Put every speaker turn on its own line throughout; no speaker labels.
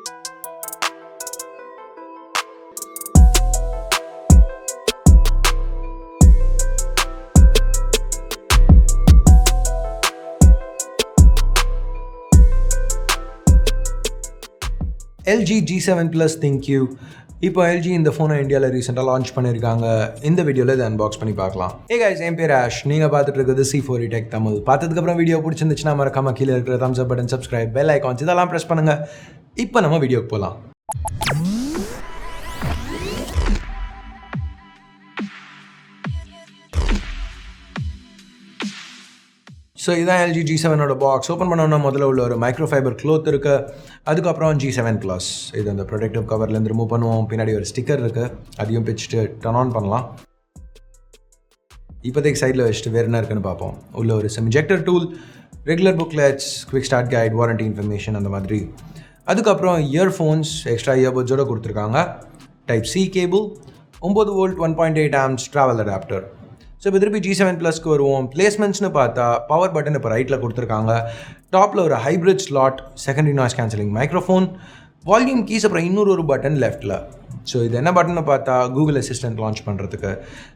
LG G7 Plus ThinQ. இப்போ LG இந்த ஃபோனை இந்தியாவில் ரீசெண்டாக லான்ச் பண்ணியிருக்காங்க. இந்த வீடியோவில் இதை அன்பாக்ஸ் பண்ணி பார்க்கலாம். Hey guys, என் பேர் ஆஷ். நீங்கள் பார்த்துட்டு இருக்கிறது C4E Tech தமிழ். பார்த்ததுக்கப்புறம் வீடியோ பிடிச்சிருந்துச்சுன்னா மறக்காம கீழே இருக்கிற thumbs up button, subscribe, bell icons இதெல்லாம் ப்ரெஸ் பண்ணுங்கள். இப்போ நம்ம வீடியோக்கு போகலாம். ஸோ இதான் LG G7ஓட பாக்ஸ். ஓப்பன் பண்ணோன்னா முதல்ல உள்ள ஒரு மைக்ரோ ஃபைபர் க்ளோத் இருக்குது. அதுக்கப்புறம் G7 Plus. இது அந்த ப்ரொடெக்டிவ் கவர்லேருந்து ரிமூவ் பண்ணுவோம். பின்னாடி ஒரு ஸ்டிக்கர் இருக்குது, அதையும் பிச்சுட்டு டர்ன் ஆன் பண்ணலாம். இப்போதைக்கு சைடில் வச்சுட்டு வேறு என்ன இருக்குன்னு பார்ப்போம். உள்ள ஒரு SIM injector tool, regular booklets, quick start guide, warranty information அந்த மாதிரி. அதுக்கப்புறம் இயர்ஃபோன்ஸ் எக்ஸ்ட்ரா இயர்பட்ஸோடு கொடுத்துருக்காங்க. Type C cable, 9 volt 1.8 amps travel adapter. So இப்போ திருப்பி G7 Plusக்கு வருவோம். பிளேஸ்மெண்ட்ஸ்னு பார்த்தா பவர் பட்டன் இப்போ ரைட்டில் கொடுத்துருக்காங்க. டாப்பில் ஒரு hybrid slot, secondary noise cancelling microphone, volume keys, அப்புறம் இன்னொரு பட்டன் லெஃப்ட்டில். ஸோ இது என்ன பட்டன்னு பார்த்தா கூகுள் அசிஸ்டன்ட் லான்ச் பண்ணுறதுக்கு.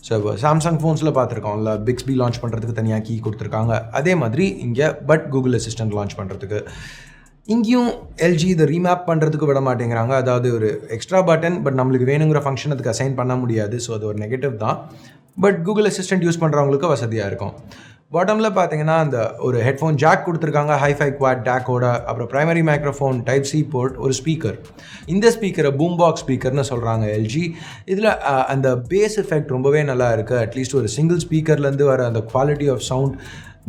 ஸோ இப்போ சாம்சங் ஃபோன்ஸில் பார்த்துருக்கோம்ல, பிக்ஸ்பி லான்ச் பண்ணுறதுக்கு தனியாக கீ கொடுத்துருக்காங்க. அதே மாதிரி இங்கே கூகுள் அசிஸ்டன்ட் லான்ச் பண்ணுறதுக்கு. இங்கேயும் LG இதை ரீமேப் பண்ணுறதுக்கு விட மாட்டேங்கிறாங்க. அதாவது ஒரு எக்ஸ்ட்ரா பட்டன், பட் நம்மளுக்கு வேணுங்கிற ஃபங்க்ஷன் அதுக்கு அசைன் பண்ண முடியாது. ஸோ அது ஒரு நெகட்டிவ் தான். பட் கூகுள் அசிஸ்டன்ட் யூஸ் பண்ணுறவங்களுக்கு வசதியாக இருக்கும். பாட்டமில் பார்த்தீங்கன்னா அந்த ஒரு ஹெட்ஃபோன் ஜாக் கொடுத்துருக்காங்க, ஹைஃபை குவாட் டேக்கோட. அப்புறம் primary microphone, type C port, ஒரு ஸ்பீக்கர். இந்த ஸ்பீக்கரை பூம் பாக்ஸ் ஸ்பீக்கர்னு சொல்கிறாங்க LG. இதில் அந்த பேஸ் எஃபெக்ட் ரொம்பவே நல்லா இருக்குது. அட்லீஸ்ட் ஒரு சிங்கிள் ஸ்பீக்கர்லேருந்து வர அந்த குவாலிட்டி ஆஃப் சவுண்ட்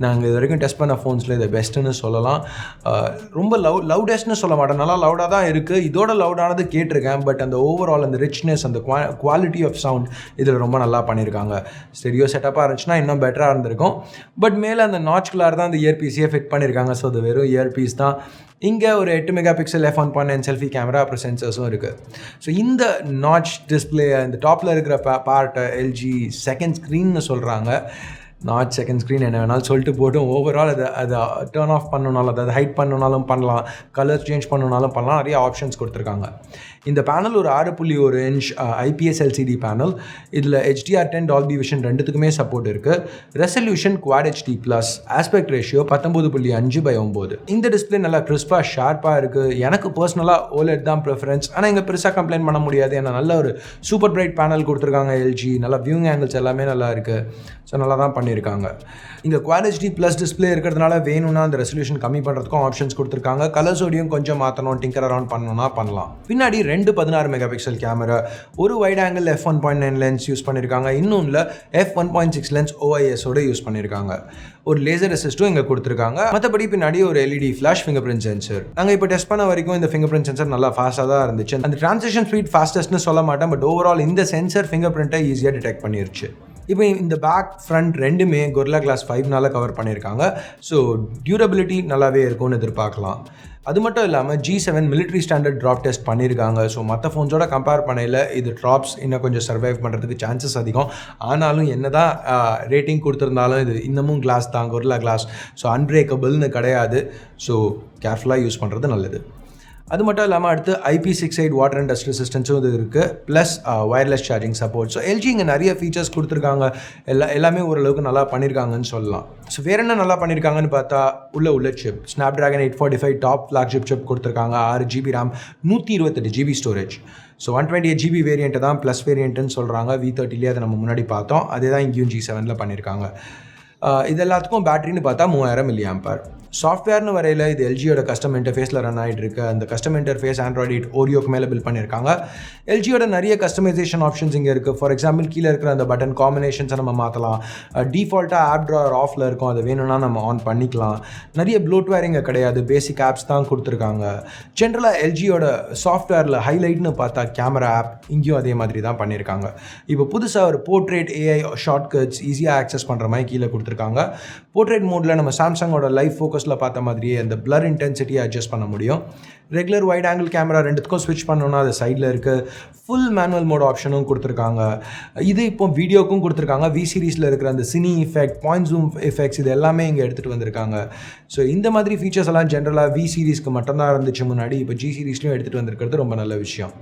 நாங்கள் இது வரைக்கும் டெஸ்ட் பண்ண ஃபோன்ஸில் இதை பெஸ்ட்டுன்னு சொல்லலாம். ரொம்ப லவுடஸ்ட்னு சொல்ல மாட்டேன், நல்லா லவுடாக தான் இருக்குது. இதோட லவுடானது கேட்டிருக்கேன். பட் அந்த ஓவரால் அந்த ரிச்னஸ், அந்த குவாலிட்டி ஆஃப் சவுண்ட் இதில் ரொம்ப நல்லா பண்ணியிருக்காங்க. ஸ்டெரியோ செட்டப்பாக இருந்துச்சுன்னா இன்னும் பெட்டராக இருந்திருக்கும். பட் மேலே அந்த நாட்ச்குள்ளார் தான் அந்த இயர்பீஸையே ஃபிட் பண்ணியிருக்காங்க. ஸோ அது வெறும் இயர்பீஸ் தான். இங்கே ஒரு 8 mega pixel f1.9 selfie camera, அப்புறம் சென்சர்ஸும் இருக்குது. ஸோ இந்த நாட்ச் டிஸ்பிளே, இந்த டாப்பில் இருக்கிற பார்ட்டை LG செகண்ட் ஸ்க்ரீன்னு சொல்கிறாங்க. நாட் செகண்ட் ஸ்க்ரீன் என்ன வேணாலும் சொல்லிட்டு போட்டும், ஓவரால் அதை டர்ன் ஆஃப் பண்ணணுனாலும், அதை ஹைட் பண்ணணுனாலும் பண்ணலாம், கலர் சேஞ்ச் பண்ணணுனாலும் பண்ணலாம். நிறைய ஆப்ஷன்ஸ் கொடுத்துருக்காங்க. இந்த பேனல் ஒரு 6.1 இன்ச் IPS LCD பேனல். இதில் HDR10 Dolby விஷன் ரெண்டுத்துக்குமே சப்போர்ட் இருக்குது. Resolution Quad HD+, aspect ratio 19.5/9. இந்த டிஸ்பிளே நல்லா கிறிஸ்பாக ஷார்ப்பாக இருக்குது. எனக்கு பர்சனலாக OLED தான் ப்ரிஃபரன்ஸ். ஆனால் இங்கே பெருசாக கம்ப்ளைண்ட் பண்ண முடியாது. ஏன்னா நல்ல ஒரு சூப்பர் பிரைட் பேனல் கொடுத்துருக்காங்க LG. நல்லா வியூங் ஆங்கிள்ஸ் எல்லாமே நல்லா இருக்குது. ஸோ நல்லா தான் பண்ணியிருக்காங்க. இங்கே Quad HD+ டிஸ்பிளே இருக்கிறதுனால வேணும்னா அந்த ரெசல்யூஷன் கம்மி பண்ணுறதுக்கும் ஆப்ஷன்ஸ் கொடுத்துருக்காங்க. கலர்ஸோடையும் கொஞ்சம் மாற்றணும், டிங்கர் அரவுண்ட் பண்ணணும்னா பண்ணலாம். பின்னாடி 2 16 மெகா பிக்சல் கேமரா, ஒரு wide angle f1.9 lens use பண்ணியிருக்காங்க. இன்னொன்றில் f1.6 லென்ஸ் OIS-ஓட யூஸ் பண்ணியிருக்காங்க. ஒரு லேசர் அசிஸ்ட்டும் இங்கே கொடுத்துருக்காங்க. மற்றபடி பின்னாடி ஒரு LED ஃப்ளாஷ் ஃபிங்கர்பிரிண்ட் சென்சர். நாங்கள் இப்போ டெஸ்ட் பண்ண வரைக்கும் இந்த ஃபிங்கர்பிரிண்ட் சென்சர் நல்லா ஃபாஸ்ட்டாக தான் இருந்துச்சு. அந்த ட்ரான்சிஷன் ஸ்பீட் ஃபாஸ்டஸ்ட்னு சொல்ல மாட்டேன், பட் ஓவரால் இந்த சென்சர் ஃபிங்கர்பிரிண்ட்டை ஈஸியாக டிடெக்ட் பண்ணிருச்சு. இப்போ இந்த பேக் ஃப்ரண்ட் ரெண்டுமே Gorilla Glass 5னால கவர் பண்ணியிருக்காங்க. ஸோ டியூரபிலிட்டி நல்லாவே இருக்கும்னு எதிர்பார்க்கலாம். அது மட்டும் இல்லாமல் G7 military standard drop test பண்ணியிருக்காங்க. ஸோ மற்ற ஃபோன்ஸோட கம்பேர் பண்ணையில் இது ட்ராப்ஸ் இன்னும் கொஞ்சம் சர்வைவ் பண்ணுறதுக்கு சான்சஸ் அதிகம். ஆனாலும் என்ன தான் ரேட்டிங் கொடுத்துருந்தாலும் இது இன்னமும் கிளாஸ் தான், Gorilla Glass. ஸோ அன்பிரேக்கபிள்னு கிடையாது. ஸோ கேர்ஃபுல்லாக யூஸ் பண்ணுறது நல்லது. அது மட்டும் இல்லாமல் அடுத்து IP68 வாட்டர் அண்ட் டஸ்ட் ரெசிஸ்டன்ஸும் இது இருக்குது. Plus wireless charging support. So LG இங்கே நிறைய ஃபீச்சர்ஸ் கொடுத்துருக்காங்க. எல்லாமே ஓரளவுக்கு நல்லா பண்ணியிருக்காங்கன்னு சொல்லலாம். ஸோ வேறு என்ன நல்லா பண்ணியிருக்காங்கன்னு பார்த்தா உள்ள chip Snapdragon 845 top flagship chip கொடுத்துருக்காங்க. 6GB RAM, 128GB storage. So 128GB variant தான் ப்ளஸ் வேரியண்ட்டுன்னு சொல்கிறாங்க. V30லேயே அதை நம்ம முன்னாடி பார்த்தோம். அதே தான் இங்கேயும் G7ல் பண்ணியிருக்காங்க. இது எல்லாத்துக்கும் பேட்டரின்னு பார்த்தா 3000 mAh. சாஃப்ட்வேர்னு வரையில் இது LGயோட கஸ்டம் இன்டர்ஃபேஸில் ரன் ஆகிட்டு இருக்கு. அந்த கஸ்டம் இன்டர்ஃபேஸ் Android 8 Oreoக்கு மேலே பில்ட் பண்ணியிருக்காங்க. LGயோட நிறைய கஸ்டமைசேஷன் ஆப்ஷன்ஸ் இங்கே இருக்குது. ஃபார் எக்ஸாம்பிள் கீழே இருக்கிற அந்த பட்டன் காம்பினேஷன்ஸை நம்ம மாற்றலாம். டிஃபால்ட்டாக ஆப் ட்ராவர் ஆஃபில் இருக்கும், அது வேணும்னா நம்ம ஆன் பண்ணிக்கலாம். நிறைய ப்ளோட்வேர் இங்கே கிடையாது, பேசிக் ஆப்ஸ் தான் கொடுத்துருக்காங்க. ஜென்ரலாக LGயோட சாஃப்ட்வேரில் ஹைலைட்னு பார்த்தா கேமரா ஆப், இங்கேயும் அதே மாதிரி தான் பண்ணியிருக்காங்க. இப்போ புதுசாக ஒரு போர்ட்ரேட் AI ஷார்ட்கட்ஸ் ஈஸியாக ஆக்சஸ் பண்ணுற மாதிரி கீழே கொடுத்துருக்காங்க. போர்ட்ரேட் மோடில் நம்ம சாம்சங்கோட லைவ் ஃபோக்கஸ் ஃபோக்கஸில் பார்த்த மாதிரியே அந்த பிளர் இன்டென்சிட்டியை அட்ஜஸ்ட் பண்ண முடியும். ரெகுலர் வைட் ஆங்கிள் கேமரா ரெண்டுத்துக்கும் ஸ்விட்ச் பண்ணோன்னா அது சைடில் இருக்க ஃபுல் மேனுவல் மோட் ஆப்ஷனும் கொடுத்துருக்காங்க. இது இப்போ வீடியோக்கும் கொடுத்துருக்காங்க. வி சீரிஸில் இருக்கிற அந்த cine effect, point zoom effects இது எல்லாமே இங்கே எடுத்துகிட்டு வந்திருக்காங்க. ஸோ இந்த மாதிரி ஃபீச்சர்ஸ் எல்லாம் ஜென்ரலாக வி சீரிஸ்க்கு மட்டும்தான் இருந்துச்சு முன்னாடி. இப்போ ஜி சீரிஸ்லையும் எடுத்துகிட்டு வந்திருக்கிறது ரொம்ப நல்ல விஷயம்.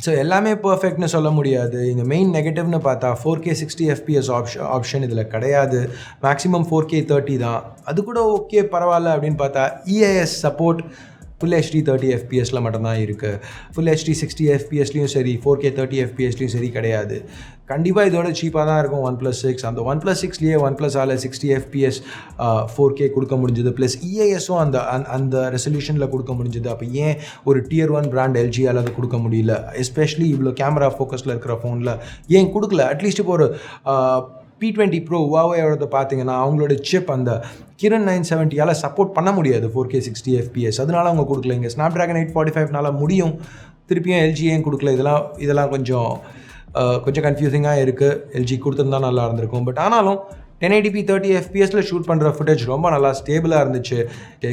ஸோ எல்லாமே பர்ஃபெக்ட்னு சொல்ல முடியாது. இங்கே மெயின் நெகட்டிவ்னு பார்த்தா 4K 60 FPS ஆப்ஷன் இதில் கிடையாது. மேக்ஸிமம் 4K 30 தான். அது கூட ஓகே பரவாயில்ல அப்படின்னு பார்த்தா EIS சப்போர்ட் ஃபுல் HD 30 FPSல மட்டும்தான் இருக்குது. ஃபுல் HD 60 FPSலையும் சரி 4K 30 FPSலையும் சரி கிடையாது. கண்டிப்பாக இதோட சீப்பாக தான் இருக்கும் OnePlus 6. அந்த OnePlus 6லேயே OnePlus-ஆல் 60 FPS 4K கொடுக்க முடிஞ்சது. ப்ளஸ் EISம் அந்த ரெசல்யூஷனில் கொடுக்க முடிஞ்சது. அப்போ ஏன் ஒரு Tier 1 பிராண்ட் LGயால் அதை கொடுக்க முடியல? எஸ்பெஷலி இவ்வளோ கேமரா ஃபோக்கஸில் இருக்கிற ஃபோனில் ஏன் கொடுக்கல? அட்லீஸ்ட் இப்போ ஒரு P20 Pro Huaweiயோட பார்த்தீங்கன்னா அவங்களோட சிப் அந்த Kirin 970ஆல் சப்போர்ட் பண்ண முடியாது 4K 60 FPS. அதனால அவங்க கொடுக்கல. இங்கே Snapdragon 845னால முடியும், திருப்பியும் LG ஏன் கொடுக்கல? இதெல்லாம் கொஞ்சம் கன்ஃபியூசிங்காக இருக்குது. LG கொடுத்துருந்தா நல்லா இருந்திருக்கும். பட் ஆனாலும் 1080p 30 FPSல ஷூட் பண்ணுற ஃபுட்டேஜ் ரொம்ப நல்லா ஸ்டேபிளாக இருந்துச்சு.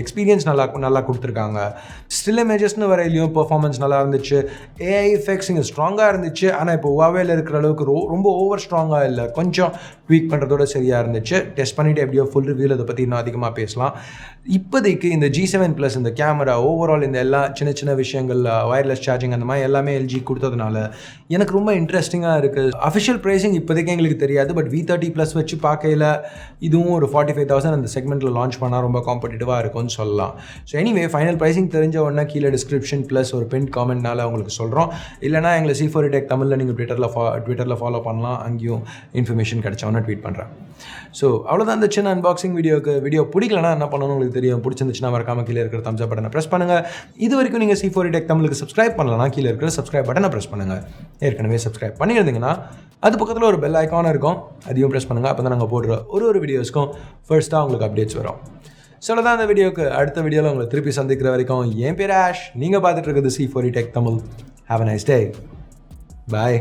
எக்ஸ்பீரியன்ஸ் நல்லா கொடுத்துருக்காங்க. ஸ்டில் இமேஜஸ்னு வரையிலையும் பெர்ஃபார்மன்ஸ் நல்லா இருந்துச்சு. AI எஃபெக்ட்ஸ் இங்கே ஸ்ட்ராங்காக இருந்துச்சு. ஆனால் இப்போ Huaweiல இருக்கிற அளவுக்கு ரொம்ப ஓவர் ஸ்ட்ராங்காக இல்லை, கொஞ்சம் ட்வீக் பண்ணுறதோட சரியாக இருந்துச்சு. டெஸ்ட் பண்ணிவிட்டு எப்படியோ ஃபுல் ரிவ்யூவில் அதை பற்றி இன்னும் அதிகமாக பேசலாம். இப்போதைக்கு இந்த G7 Plus இந்த கேமரா ஓவரால் இந்த எல்லா சின்ன விஷயங்கள் வயர்லெஸ் சார்ஜிங் அந்த மாதிரி எல்லாமே LG கொடுத்ததுனால எனக்கு ரொம்ப இன்ட்ரெஸ்டிங்காக இருக்குது. அஃபிஷியல் ப்ரைஸிங் இப்போதைக்கு எங்களுக்கு தெரியாது. பட் V30 Plus வச்சு பார்க்கையில் இதுவும் ஒரு 45,000 அந்த செக்மெண்ட்டில் லான்ச் பண்ணால் ரொம்ப காம்படிட்டிவாக இருக்கும்னு சொல்லலாம். ஸோ எனிவே ஃபைனல் ப்ரைஸிங் தெரிஞ்ச உடனே கீழே டிஸ்கிரிப்ஷன் ப்ளஸ் ஒரு பின் காமெண்ட்னால உங்களுக்கு சொல்கிறோம். இல்லைனா எங்களை C4 Tech தமிழில் நீங்கள் ட்விட்டரில் ஃபாலோ பண்ணலாம். அங்கேயும் இன்ஃபர்மேஷன் கிடைச்சவொன்னே ட்வீட் பண்ணுறேன். ஸோ அவ்வளோதான் இந்த சின்ன அன்பாக்சிங் வீடியோ பிடிக்கலனா என்ன பண்ணணும்னு உங்களுக்கு தெரியும். பிடிச்சிருந்துச்சுன்னா மறக்காமல் கீழே இருக்கிற தம்ஸ் அப் பட்டனை ப்ரெஸ் பண்ணுங்கள். இது வரைக்கும் நீங்கள் C4 Tech தமிழுக்கு சப்ஸ்கிரைப் பண்ணலன்னா கீழே இருக்கிற சப்ஸ்கிரைப் பட்டனை ப்ரெஸ் பண்ணுங்கள். ஏற்கனவே சப்ஸ்கிரைப் பண்ணியிருந்தீங்கன்னா அது பக்கத்தில் ஒரு பெல் ஐக்கான இருக்கும், அதையும் ப்ரெஸ் பண்ணுங்கள். அப்போ தான் நாங்கள் போடுற ஒரு வீடியோஸ்க்கும் ஃபர்ஸ்ட்டாக உங்களுக்கு அப்டேட்ஸ் வரும். ஸோ தான் இந்த வீடியோக்கு அடுத்த வீடியோவில் உங்களை திருப்பி சந்திக்கிற வரைக்கும் என் பேர் ஆஷ். நீங்கள் பார்த்துட்டு இருக்கிறது C4 Tech Tamil. Have a nice day. Bye.